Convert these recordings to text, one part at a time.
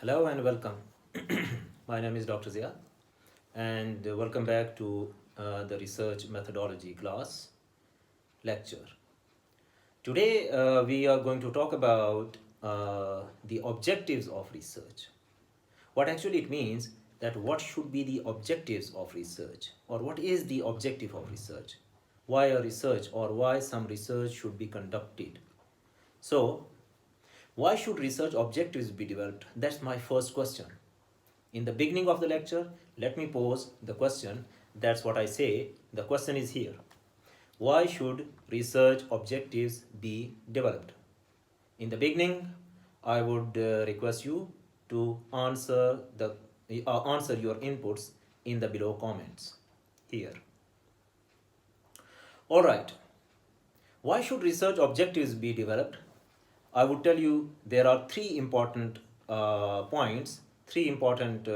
Hello and welcome. My name is Dr. Zia, and welcome back to the research methodology class lecture. Today, we are going to talk about the objectives of research. What actually it means that what should be the objectives of research, or what is the objective of research? Why a research, or why some research should be conducted? So, why should research objectives be developed? That's my first question. In the beginning of the lecture, let me pose the question. That's what I say. The question is here. Why should research objectives be developed? In the beginning, I would request you to answer your inputs in the below comments here. All right. Why should research objectives be developed? I would tell you there are three important points, three important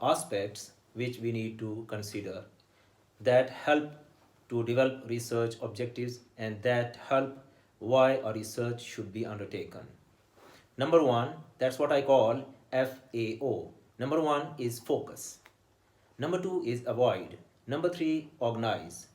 aspects which we need to consider that help to develop research objectives and that help why a research should be undertaken. Number one, that's what I call FAO. Number one is focus. Number two is avoid. Number three, organize.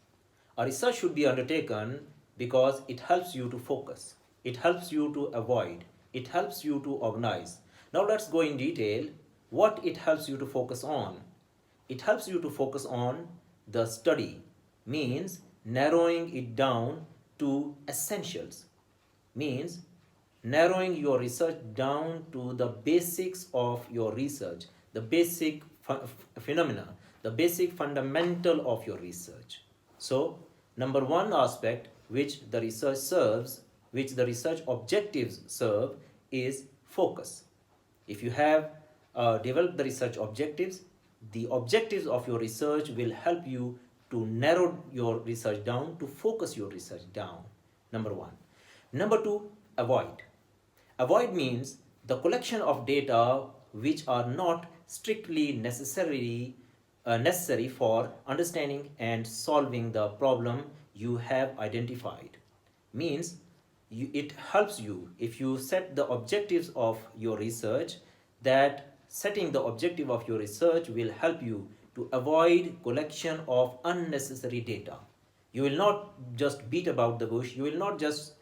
A research should be undertaken because it helps you to focus. It helps you to avoid. It helps you to organize. Now let's go in detail what it helps you to focus on. It helps you to focus on the study, means narrowing it down to essentials, means narrowing your research down to the basics of your research, the basic phenomena, the basic fundamental of your research. So, number one aspect which the research serves, which the research objectives serve, is focus. If you have developed the research objectives, the objectives of your research will help you to narrow your research down, to focus your research down. Number one. Number two, avoid. Avoid means the collection of data which are not strictly necessary for understanding and solving the problem you have identified. Means it helps you if you set the objectives of your research, that setting the objective of your research will help you to avoid collection of unnecessary data. You will not just beat about the bush, you will not just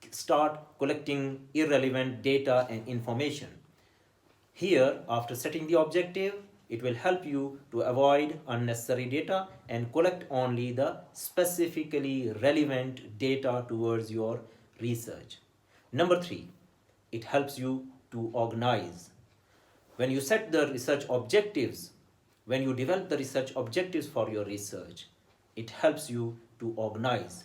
start collecting irrelevant data and information. Here, after setting the objective, it will help you to avoid unnecessary data and collect only the specifically relevant data towards your research. Number three, it helps you to organize. When you set the research objectives, when you develop the research objectives for your research, it helps you to organize.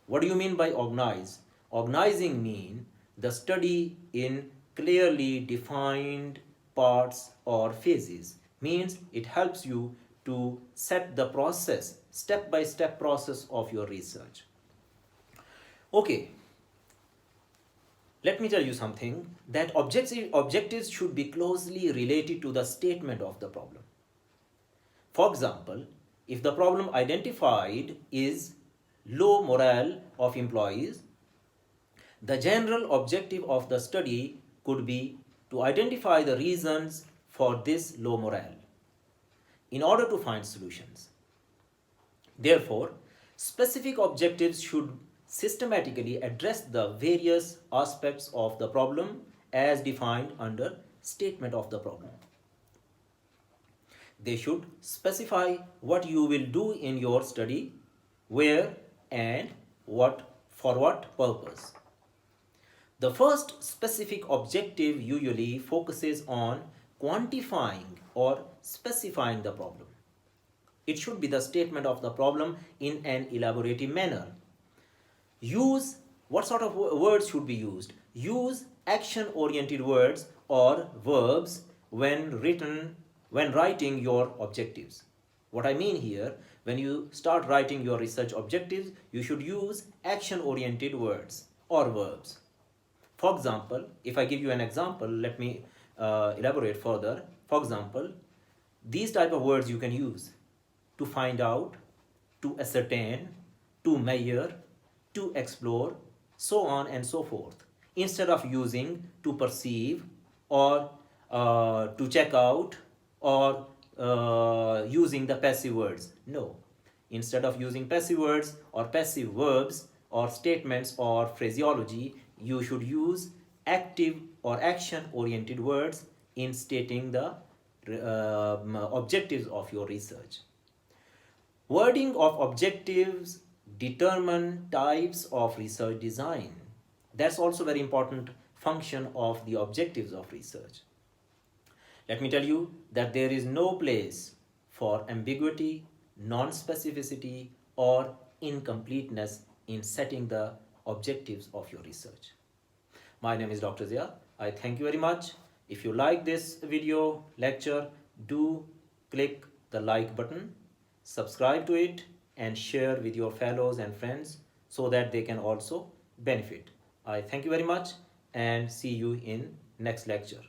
What do you mean by organize? Organizing means the study in clearly defined parts or phases. Means it helps you to set the process, step-by-step process of your research. Okay, let me tell you something, that objectives should be closely related to the statement of the problem. For example, if the problem identified is low morale of employees, the general objective of the study could be to identify the reasons for this low morale in order to find solutions. Therefore, specific objectives should systematically address the various aspects of the problem as defined under statement of the problem. They should specify what you will do in your study, where and for what purpose. The first specific objective usually focuses on quantifying or specifying the problem. It should be the statement of the problem in an elaborative manner. Use, what sort of words should be used? Use action-oriented words or verbs when writing your objectives. What I mean here, when you start writing your research objectives, you should use action-oriented words or verbs. For example, if I give you an example, let me elaborate further. For example, these type of words you can use: to find out, to ascertain, to measure, to explore, so on and so forth, instead of using to perceive or to check out, or using the passive words. No. Instead of using passive words or passive verbs or statements or phraseology, you should use active or action oriented words in stating the objectives of your research. Wording of objectives determine types of research design. That's also very important function of the objectives of research. Let me tell you that there is no place for ambiguity, non-specificity, or incompleteness in setting the objectives of your research. My name is Dr. Zia. I thank you very much. If you like this video lecture, do click the like button, subscribe to it, and share with your fellows and friends so that they can also benefit. I thank you very much and see you in next lecture.